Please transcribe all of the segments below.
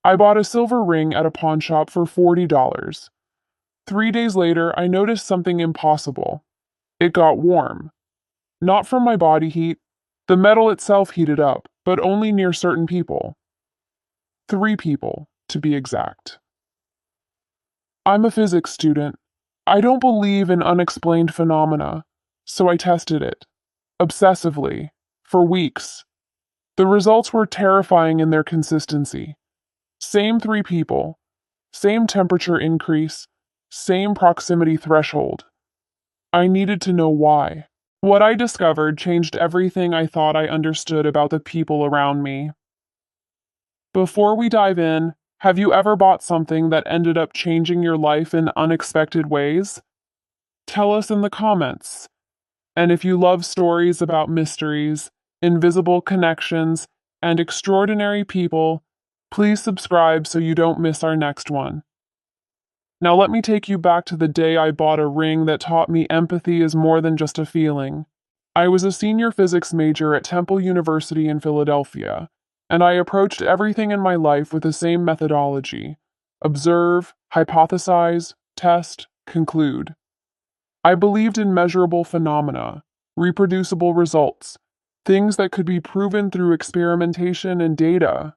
I bought a silver ring at a pawn shop for $40. 3 days later, I noticed something impossible. It got warm. Not from my body heat. The metal itself heated up, but only near certain people. 3 people, to be exact. I'm a physics student. I don't believe in unexplained phenomena, so I tested it. Obsessively. For weeks. The results were terrifying in their consistency. Same 3 people. Same temperature increase. Same proximity threshold. I needed to know why. What I discovered changed everything I thought I understood about the people around me. Before we dive in, have you ever bought something that ended up changing your life in unexpected ways? Tell us in the comments. And if you love stories about mysteries, invisible connections, and extraordinary people, please subscribe so you don't miss our next one. Now let me take you back to the day I bought a ring that taught me empathy is more than just a feeling. I was a senior physics major at Temple University in Philadelphia, and I approached everything in my life with the same methodology: observe, hypothesize, test, conclude. I believed in measurable phenomena, reproducible results, things that could be proven through experimentation and data.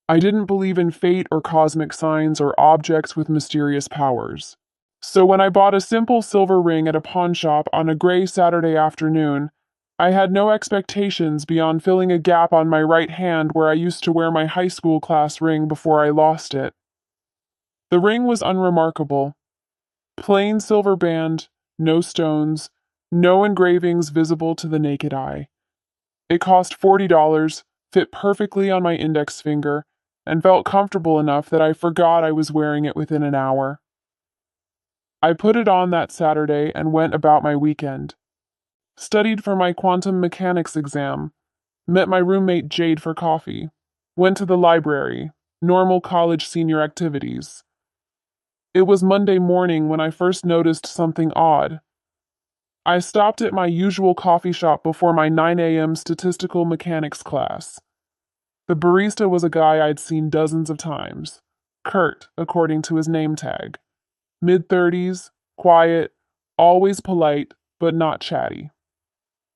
I didn't believe in fate or cosmic signs or objects with mysterious powers. So when I bought a simple silver ring at a pawn shop on a gray Saturday afternoon, I had no expectations beyond filling a gap on my right hand where I used to wear my high school class ring before I lost it. The ring was unremarkable. Plain silver band, no stones, no engravings visible to the naked eye. It cost $40, fit perfectly on my index finger, and felt comfortable enough that I forgot I was wearing it within an hour. I put it on that Saturday and went about my weekend. Studied for my quantum mechanics exam, met my roommate Jade for coffee, went to the library, normal college senior activities. It was Monday morning when I first noticed something odd. I stopped at my usual coffee shop before my 9 a.m. statistical mechanics class. The barista was a guy I'd seen dozens of times. Kurt, according to his name tag. Mid-30s, quiet, always polite, but not chatty.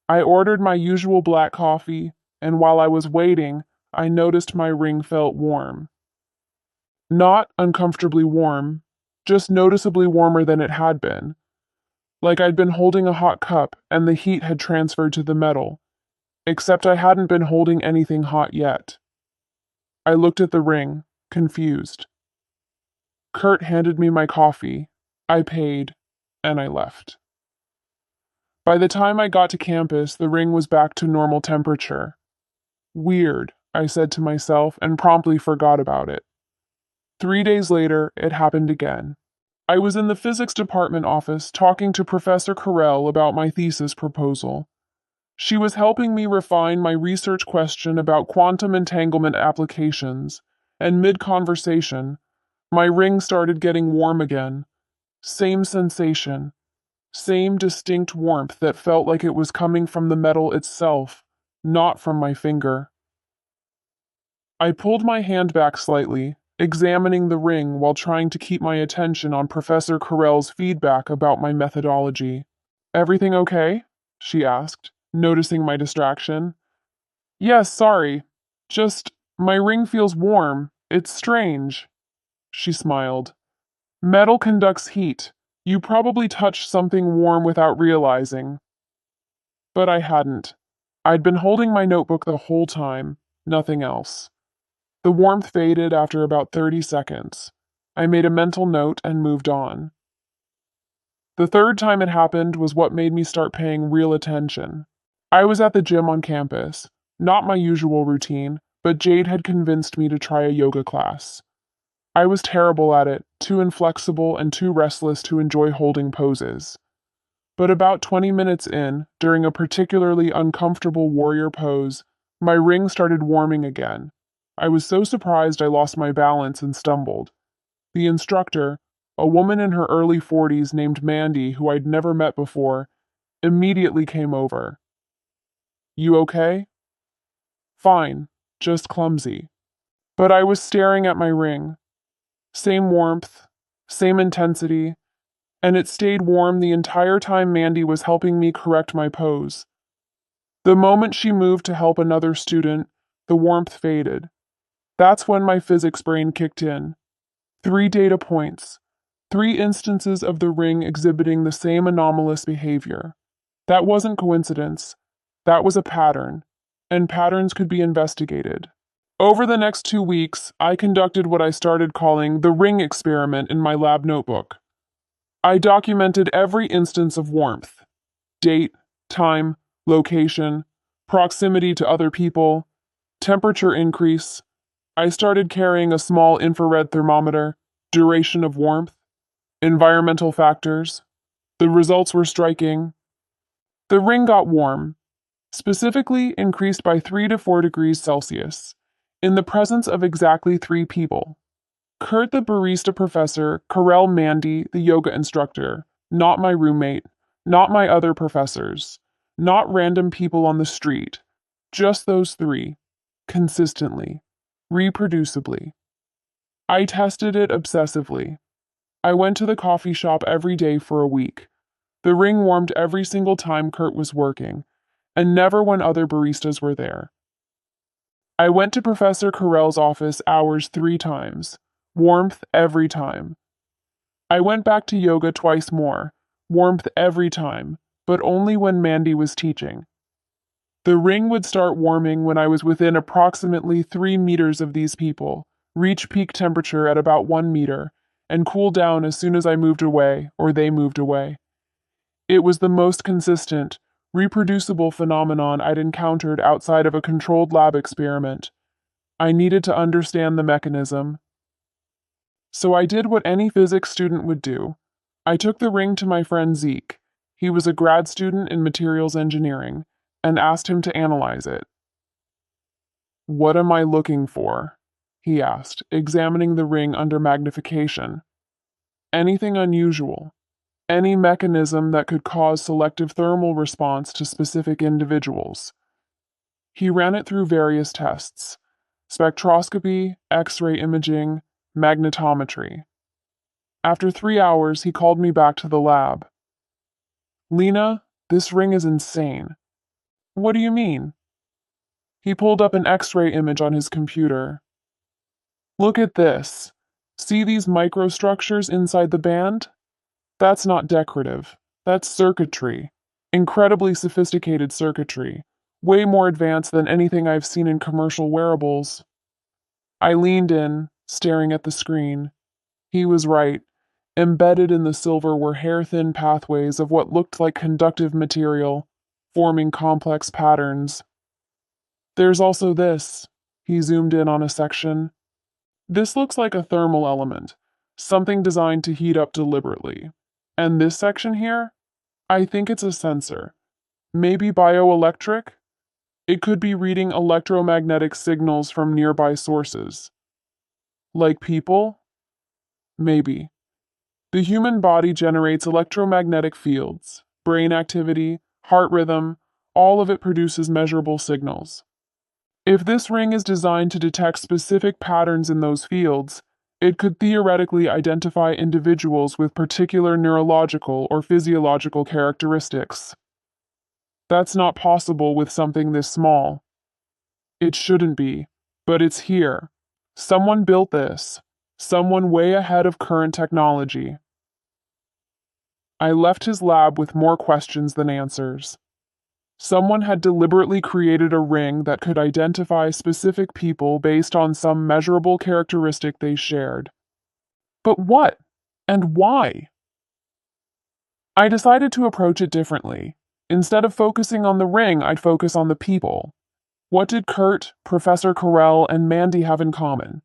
I ordered my usual black coffee, and while I was waiting, I noticed my ring felt warm. Not uncomfortably warm, just noticeably warmer than it had been. Like I'd been holding a hot cup and the heat had transferred to the metal, except I hadn't been holding anything hot yet. I looked at the ring, confused. Kurt handed me my coffee. I paid, and I left. By the time I got to campus, the ring was back to normal temperature. Weird, I said to myself, and promptly forgot about it. 3 days later, it happened again. I was in the physics department office talking to Professor Carell about my thesis proposal. She was helping me refine my research question about quantum entanglement applications, and mid-conversation, my ring started getting warm again. Same sensation. Same distinct warmth that felt like it was coming from the metal itself, not from my finger. I pulled my hand back slightly, examining the ring while trying to keep my attention on Professor Carell's feedback about my methodology. "Everything okay?" she asked, noticing my distraction. "Yes, sorry. Just, my ring feels warm. It's strange." She smiled. "Metal conducts heat. You probably touched something warm without realizing." But I hadn't. I'd been holding my notebook the whole time, nothing else. The warmth faded after about 30 seconds. I made a mental note and moved on. The third time it happened was what made me start paying real attention. I was at the gym on campus, not my usual routine, but Jade had convinced me to try a yoga class. I was terrible at it, too inflexible and too restless to enjoy holding poses. But about 20 minutes in, during a particularly uncomfortable warrior pose, my ring started warming again. I was so surprised I lost my balance and stumbled. The instructor, a woman in her early 40s named Mandy who I'd never met before, immediately came over. "You okay?" "Fine, just clumsy." But I was staring at my ring. Same warmth, same intensity, and it stayed warm the entire time Mandy was helping me correct my pose. The moment she moved to help another student, the warmth faded. That's when my physics brain kicked in. 3 data points. 3 instances of the ring exhibiting the same anomalous behavior. That wasn't coincidence. That was a pattern. And patterns could be investigated. Over the next 2 weeks, I conducted what I started calling the ring experiment in my lab notebook. I documented every instance of warmth: date, time, location, proximity to other people, temperature increase. I started carrying a small infrared thermometer, duration of warmth, environmental factors. The results were striking. The ring got warm, specifically increased by 3 to 4 degrees Celsius, in the presence of exactly 3 people. Kurt the barista professor, Karel Mandy the yoga instructor, not my roommate, not my other professors, not random people on the street, just those 3, consistently, reproducibly. I tested it obsessively. I went to the coffee shop every day for a week. The ring warmed every single time Kurt was working, and never when other baristas were there. I went to Professor Carell's office hours 3 times. Warmth every time. I went back to yoga twice more. Warmth every time, but only when Mandy was teaching. The ring would start warming when I was within approximately 3 meters of these people, reach peak temperature at about 1 meter, and cool down as soon as I moved away or they moved away. It was the most consistent, reproducible phenomenon I'd encountered outside of a controlled lab experiment. I needed to understand the mechanism. So I did what any physics student would do. I took the ring to my friend Zeke. He was a grad student in materials engineering, and asked him to analyze it. "What am I looking for?" he asked, examining the ring under magnification. "Anything unusual? Any mechanism that could cause selective thermal response to specific individuals?" He ran it through various tests: spectroscopy, X-ray imaging, magnetometry. After 3 hours, he called me back to the lab. "Lena, this ring is insane." "What do you mean?" He pulled up an X-ray image on his computer. "Look at this. See these microstructures inside the band? That's not decorative. That's circuitry. Incredibly sophisticated circuitry. Way more advanced than anything I've seen in commercial wearables." I leaned in, staring at the screen. He was right. Embedded in the silver were hair-thin pathways of what looked like conductive material, forming complex patterns. "There's also this." He zoomed in on a section. "This looks like a thermal element, something designed to heat up deliberately. And this section here? I think it's a sensor. Maybe bioelectric? It could be reading electromagnetic signals from nearby sources. Like people? Maybe. The human body generates electromagnetic fields, brain activity, heart rhythm, all of it produces measurable signals. If this ring is designed to detect specific patterns in those fields, it could theoretically identify individuals with particular neurological or physiological characteristics. That's not possible with something this small. It shouldn't be, but it's here. Someone built this. Someone way ahead of current technology. I left his lab with more questions than answers. Someone had deliberately created a ring that could identify specific people based on some measurable characteristic they shared. But what? And why? I decided to approach it differently. Instead of focusing on the ring, I'd focus on the people. What did Kurt, Professor Carell, and Mandy have in common?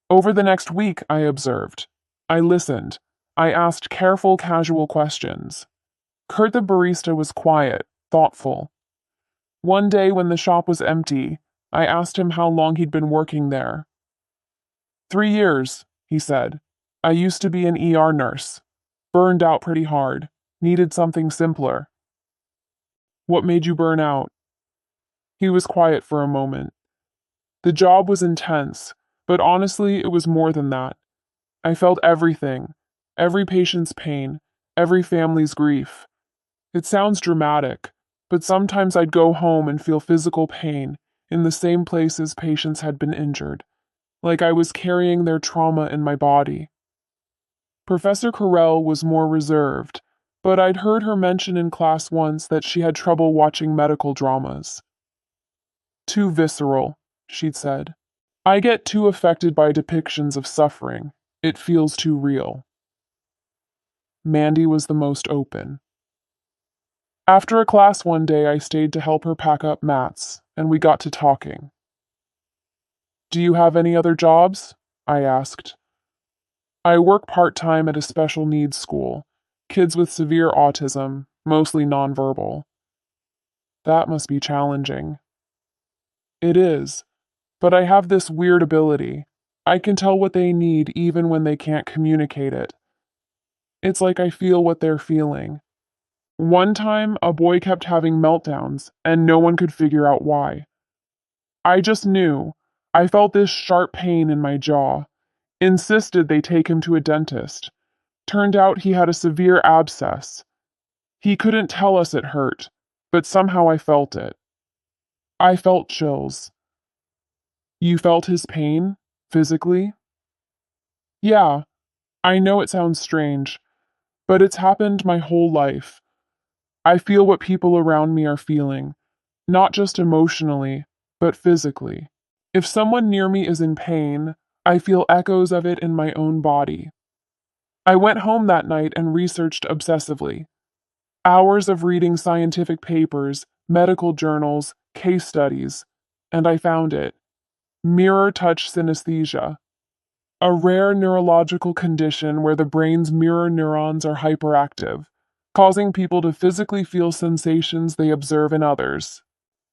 Over the next week, I observed. I listened. I asked careful, casual questions. Kurt the barista was quiet, thoughtful. One day when the shop was empty, I asked him how long he'd been working there. 3 years, he said. I used to be an ER nurse. Burned out pretty hard. Needed something simpler. What made you burn out? He was quiet for a moment. The job was intense, but honestly, it was more than that. I felt everything, every patient's pain, every family's grief. It sounds dramatic, but sometimes I'd go home and feel physical pain in the same places patients had been injured, like I was carrying their trauma in my body. Professor Carell was more reserved, but I'd heard her mention in class once that she had trouble watching medical dramas. Too visceral, she'd said. I get too affected by depictions of suffering. It feels too real. Mandy was the most open. After a class one day, I stayed to help her pack up mats, and we got to talking. Do you have any other jobs? I asked. I work part-time at a special needs school. Kids with severe autism, mostly nonverbal. That must be challenging. It is, but I have this weird ability. I can tell what they need even when they can't communicate it. It's like I feel what they're feeling. One time, a boy kept having meltdowns, and no one could figure out why. I just knew. I felt this sharp pain in my jaw. Insisted they take him to a dentist. Turned out he had a severe abscess. He couldn't tell us it hurt, but somehow I felt it. I felt chills. You felt his pain? Physically? Yeah, I know it sounds strange, but it's happened my whole life. I feel what people around me are feeling, not just emotionally, but physically. If someone near me is in pain, I feel echoes of it in my own body. I went home that night and researched obsessively. Hours of reading scientific papers, medical journals, case studies, and I found it. Mirror touch synesthesia, a rare neurological condition where the brain's mirror neurons are hyperactive, causing people to physically feel sensations they observe in others.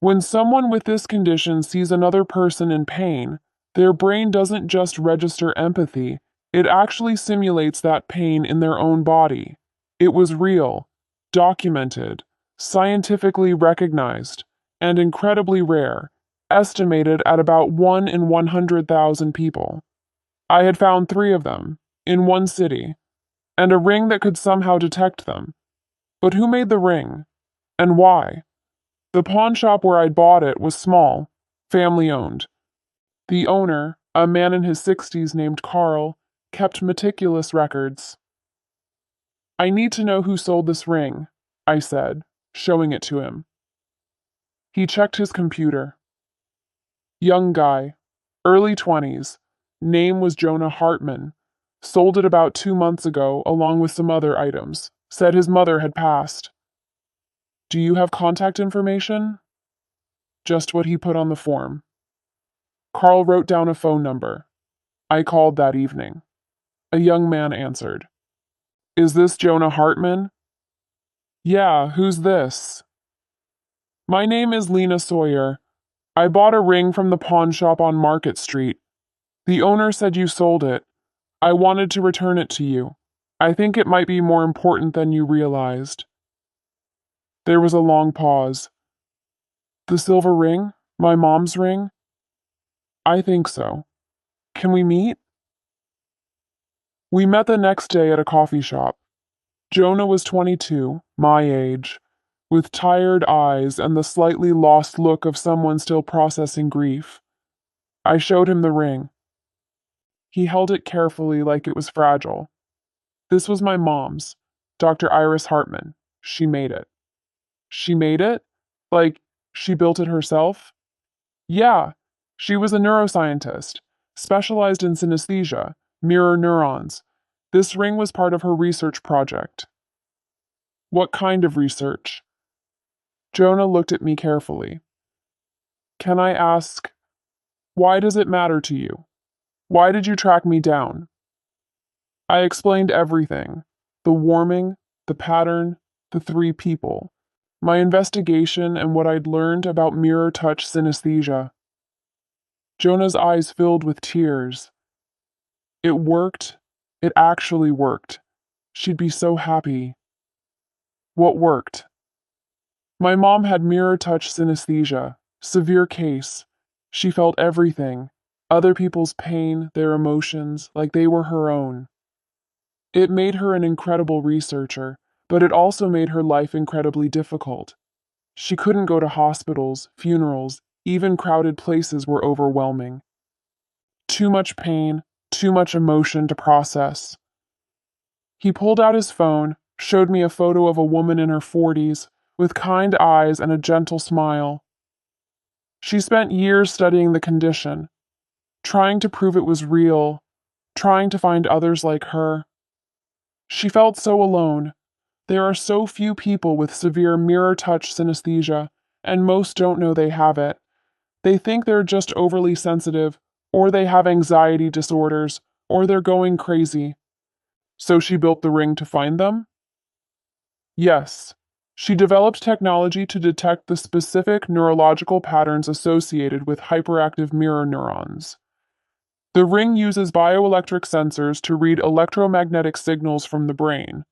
When someone with this condition sees another person in pain, their brain doesn't just register empathy, it actually simulates that pain in their own body. It was real, documented, scientifically recognized, and incredibly rare, estimated at about 1 in 100,000 people. I had found 3 of them, in one city, and a ring that could somehow detect them. But who made the ring? And why? The pawn shop where I'd bought it was small, family-owned. The owner, a man in his 60s named Carl, kept meticulous records. I need to know who sold this ring, I said, showing it to him. He checked his computer. Young guy, early 20s, name was Jonah Hartman. Sold it about 2 months ago, along with some other items. Said his mother had passed. Do you have contact information? Just what he put on the form. Carl wrote down a phone number. I called that evening. A young man answered. Is this Jonah Hartman? Yeah, who's this? My name is Lena Sawyer. I bought a ring from the pawn shop on Market Street. The owner said you sold it. I wanted to return it to you. I think it might be more important than you realized. There was a long pause. The silver ring? My mom's ring? I think so. Can we meet? We met the next day at a coffee shop. Jonah was 22, my age, with tired eyes and the slightly lost look of someone still processing grief. I showed him the ring. He held it carefully like it was fragile. This was my mom's, Dr. Iris Hartman. She made it. She made it? Like, she built it herself? Yeah, she was a neuroscientist, specialized in synesthesia, mirror neurons. This ring was part of her research project. What kind of research? Jonah looked at me carefully. Can I ask, why does it matter to you? Why did you track me down? I explained everything. The warming, the pattern, the 3 people. My investigation and what I'd learned about mirror touch synesthesia. Jonah's eyes filled with tears. It worked. It actually worked. She'd be so happy. What worked? My mom had mirror touch synesthesia, severe case. She felt everything, other people's pain, their emotions, like they were her own. It made her an incredible researcher, but it also made her life incredibly difficult. She couldn't go to hospitals, funerals, even crowded places were overwhelming. Too much pain, too much emotion to process. He pulled out his phone, showed me a photo of a woman in her 40s, with kind eyes and a gentle smile. She spent years studying the condition, trying to prove it was real, trying to find others like her. She felt so alone. There are so few people with severe mirror touch synesthesia, and most don't know they have it. They think they're just overly sensitive, or they have anxiety disorders, or they're going crazy. So she built the ring to find them? Yes. She developed technology to detect the specific neurological patterns associated with hyperactive mirror neurons. The ring uses bioelectric sensors to read electromagnetic signals from the brain.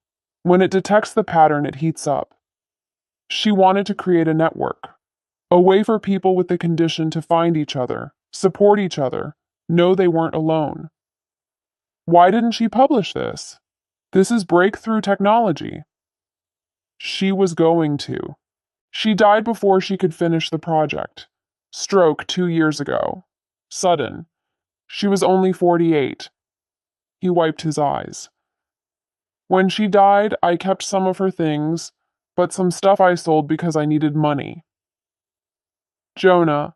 When it detects the pattern, it heats up. She wanted to create a network, a way for people with the condition to find each other, support each other, know they weren't alone. Why didn't she publish this? This is breakthrough technology. She was going to. She died before she could finish the project. Stroke 2 years ago. Sudden. She was only 48. He wiped his eyes. When she died, I kept some of her things, but some stuff I sold because I needed money. Jonah,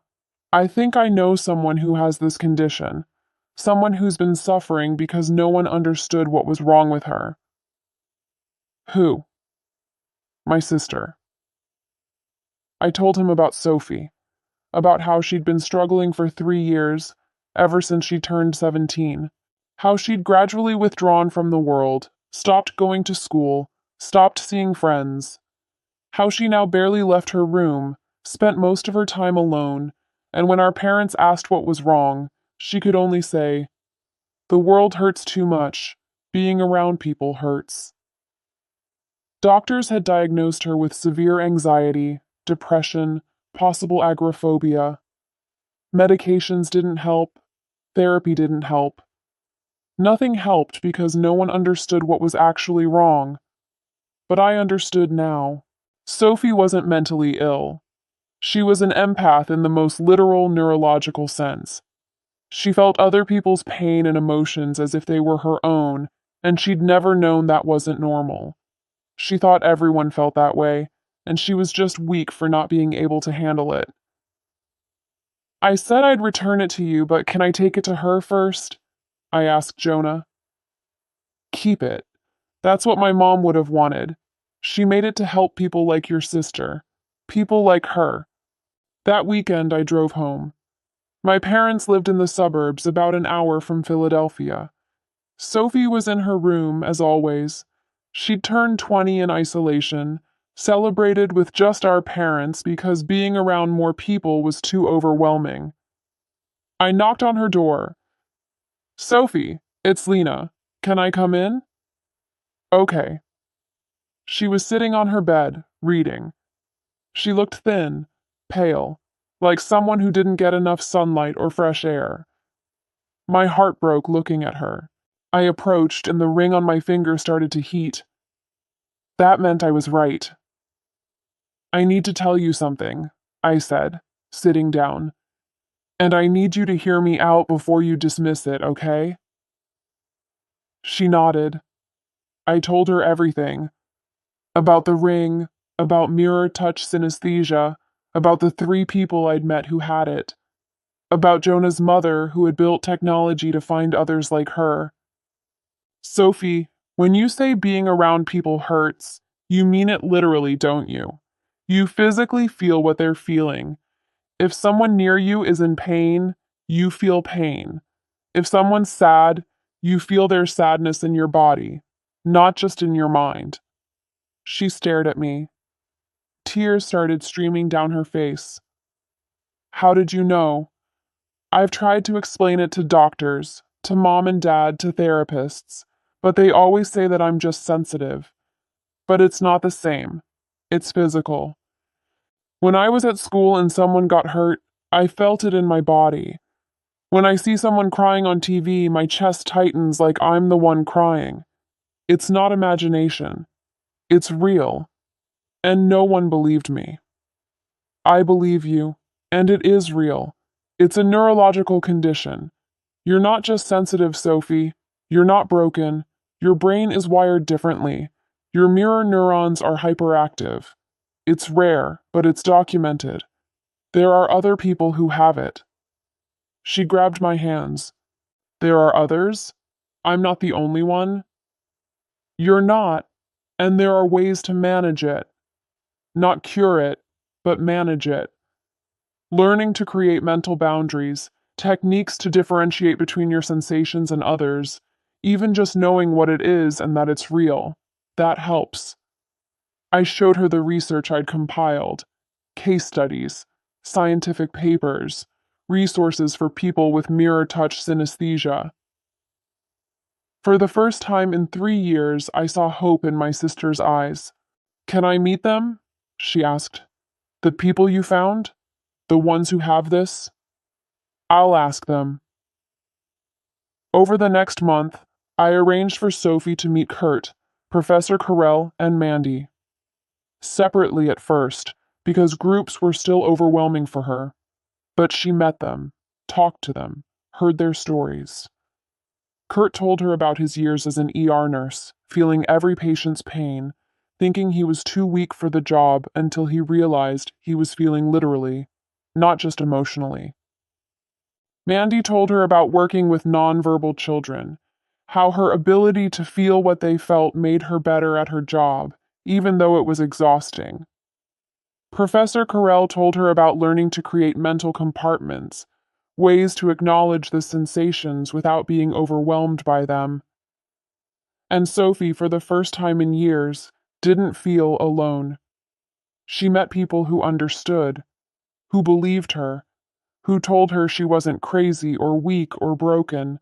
I think I know someone who has this condition. Someone who's been suffering because no one understood what was wrong with her. Who? My sister. I told him about Sophie, about how she'd been struggling for 3 years, ever since she turned 17, how she'd gradually withdrawn from the world, stopped going to school, stopped seeing friends, how she now barely left her room, spent most of her time alone, and when our parents asked what was wrong, she could only say, "The world hurts too much. Being around people hurts." Doctors had diagnosed her with severe anxiety, depression, possible agoraphobia. Medications didn't help. Therapy didn't help. Nothing helped because no one understood what was actually wrong. But I understood now. Sophie wasn't mentally ill. She was an empath in the most literal neurological sense. She felt other people's pain and emotions as if they were her own, and she'd never known that wasn't normal. She thought everyone felt that way, and she was just weak for not being able to handle it. I said I'd return it to you, but can I take it to her first? I asked Jonah. Keep it. That's what my mom would have wanted. She made it to help people like your sister. People like her. That weekend I drove home. My parents lived in the suburbs about an hour from Philadelphia. Sophie was in her room, as always. She'd turned 20 in isolation, celebrated with just our parents because being around more people was too overwhelming. I knocked on her door. "Sophie, it's Lena. Can I come in?" "Okay." She was sitting on her bed, reading. She looked thin, pale, like someone who didn't get enough sunlight or fresh air. My heart broke looking at her. I approached, and the ring on my finger started to heat. That meant I was right. "I need to tell you something," I said, sitting down. "And I need you to hear me out before you dismiss it, okay?" She nodded. I told her everything. About the ring, about mirror touch synesthesia, about the 3 people I'd met who had it, about Jonah's mother who had built technology to find others like her. Sophie, when you say being around people hurts, you mean it literally, don't you? You physically feel what they're feeling. If someone near you is in pain, you feel pain. If someone's sad, you feel their sadness in your body, not just in your mind. She stared at me. Tears started streaming down her face. "How did you know?" "I've tried to explain it to doctors, to mom and dad, to therapists, but they always say that I'm just sensitive. But it's not the same. It's physical. When I was at school and someone got hurt, I felt it in my body. When I see someone crying on TV, my chest tightens like I'm the one crying. It's not imagination. It's real. And no one believed me. I believe you. And it is real. It's a neurological condition. You're not just sensitive, Sophie. You're not broken. Your brain is wired differently. Your mirror neurons are hyperactive. It's rare, but it's documented. There are other people who have it. She grabbed my hands. There are others? I'm not the only one? You're not, and there are ways to manage it. Not cure it, but manage it. Learning to create mental boundaries, techniques to differentiate between your sensations and others, even just knowing what it is and that it's real, that helps. I showed her the research I'd compiled, case studies, scientific papers, resources for people with mirror touch synesthesia. For the first time in 3 years, I saw hope in my sister's eyes. Can I meet them? She asked. The people you found? The ones who have this? I'll ask them. Over the next month, I arranged for Sophie to meet Kurt, Professor Carell, and Mandy. Separately at first, because groups were still overwhelming for her. But she met them, talked to them, heard their stories. Kurt told her about his years as an ER nurse, feeling every patient's pain, thinking he was too weak for the job until he realized he was feeling literally, not just emotionally. Mandy told her about working with nonverbal children, how her ability to feel what they felt made her better at her job, even though it was exhausting. Professor Carell told her about learning to create mental compartments, ways to acknowledge the sensations without being overwhelmed by them. And Sophie, for the first time in years, didn't feel alone. She met people who understood, who believed her, who told her she wasn't crazy or weak or broken.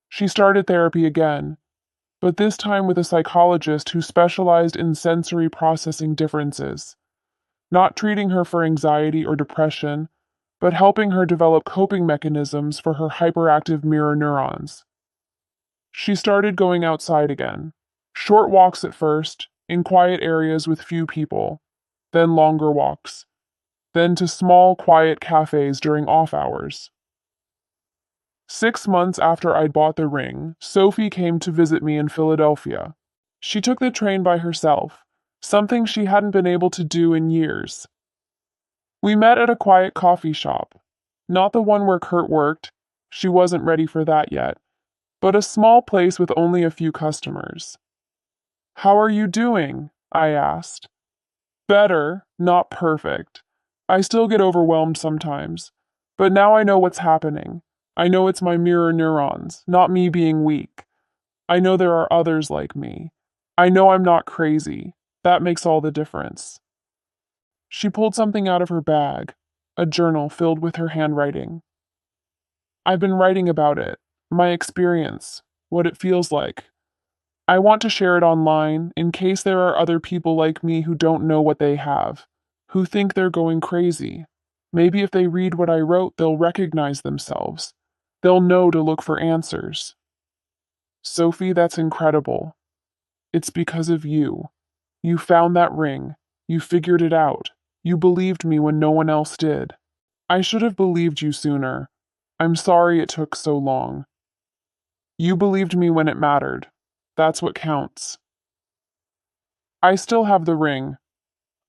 She started therapy again, but this time with a psychologist who specialized in sensory processing differences, not treating her for anxiety or depression, but helping her develop coping mechanisms for her hyperactive mirror neurons. She started going outside again. Short walks at first, in quiet areas with few people, then longer walks, then to small, quiet cafes during off hours. 6 months after I'd bought the ring, Sophie came to visit me in Philadelphia. She took the train by herself, something she hadn't been able to do in years. We met at a quiet coffee shop, not the one where Kurt worked, she wasn't ready for that yet, but a small place with only a few customers. How are you doing? I asked. Better, not perfect. I still get overwhelmed sometimes, but now I know what's happening. I know it's my mirror neurons, not me being weak. I know there are others like me. I know I'm not crazy. That makes all the difference. She pulled something out of her bag, a journal filled with her handwriting. I've been writing about it, my experience, what it feels like. I want to share it online in case there are other people like me who don't know what they have, who think they're going crazy. Maybe if they read what I wrote, they'll recognize themselves. They'll know to look for answers. Sophie, that's incredible. It's because of you. You found that ring. You figured it out. You believed me when no one else did. I should have believed you sooner. I'm sorry it took so long. You believed me when it mattered. That's what counts. I still have the ring.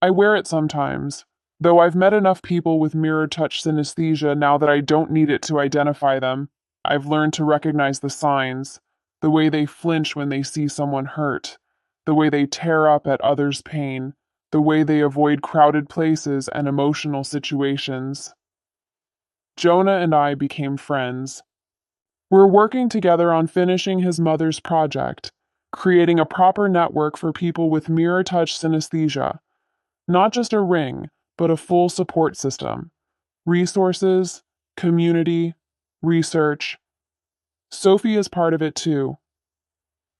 I wear it sometimes, though I've met enough people with mirror touch synesthesia now that I don't need it to identify them. I've learned to recognize the signs, the way they flinch when they see someone hurt, the way they tear up at others' pain, the way they avoid crowded places and emotional situations. Jonah and I became friends. We're working together on finishing his mother's project, creating a proper network for people with mirror touch synesthesia. Not just a ring, but a full support system. Resources, community, research. Sophie is part of it too.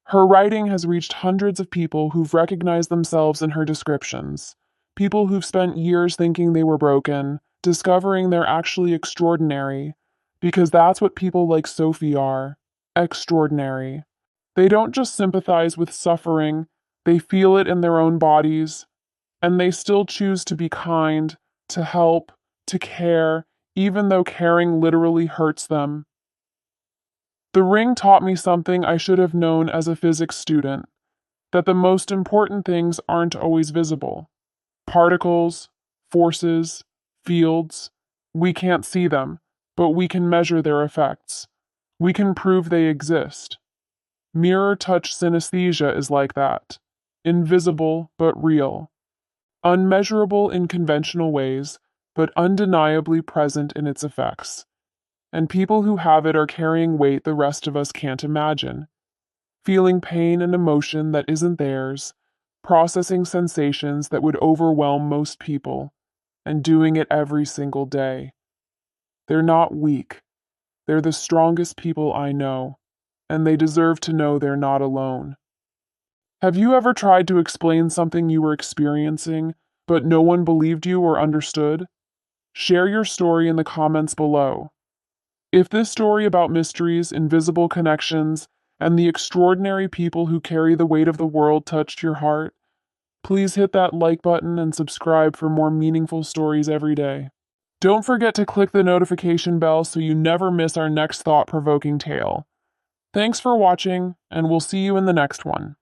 Her writing has reached hundreds of people who've recognized themselves in her descriptions. People who've spent years thinking they were broken, discovering they're actually extraordinary, because that's what people like Sophie are, extraordinary. They don't just sympathize with suffering, they feel it in their own bodies, and they still choose to be kind, to help, to care, even though caring literally hurts them. The ring taught me something I should have known as a physics student, that the most important things aren't always visible. Particles, forces, fields, we can't see them, but we can measure their effects. We can prove they exist. Mirror touch synesthesia is like that. Invisible, but real. Unmeasurable in conventional ways, but undeniably present in its effects. And people who have it are carrying weight the rest of us can't imagine. Feeling pain and emotion that isn't theirs, processing sensations that would overwhelm most people, and doing it every single day. They're not weak. They're the strongest people I know, and they deserve to know they're not alone. Have you ever tried to explain something you were experiencing, but no one believed you or understood? Share your story in the comments below. If this story about mysteries, invisible connections, and the extraordinary people who carry the weight of the world touched your heart, please hit that like button and subscribe for more meaningful stories every day. Don't forget to click the notification bell so you never miss our next thought-provoking tale. Thanks for watching, and we'll see you in the next one.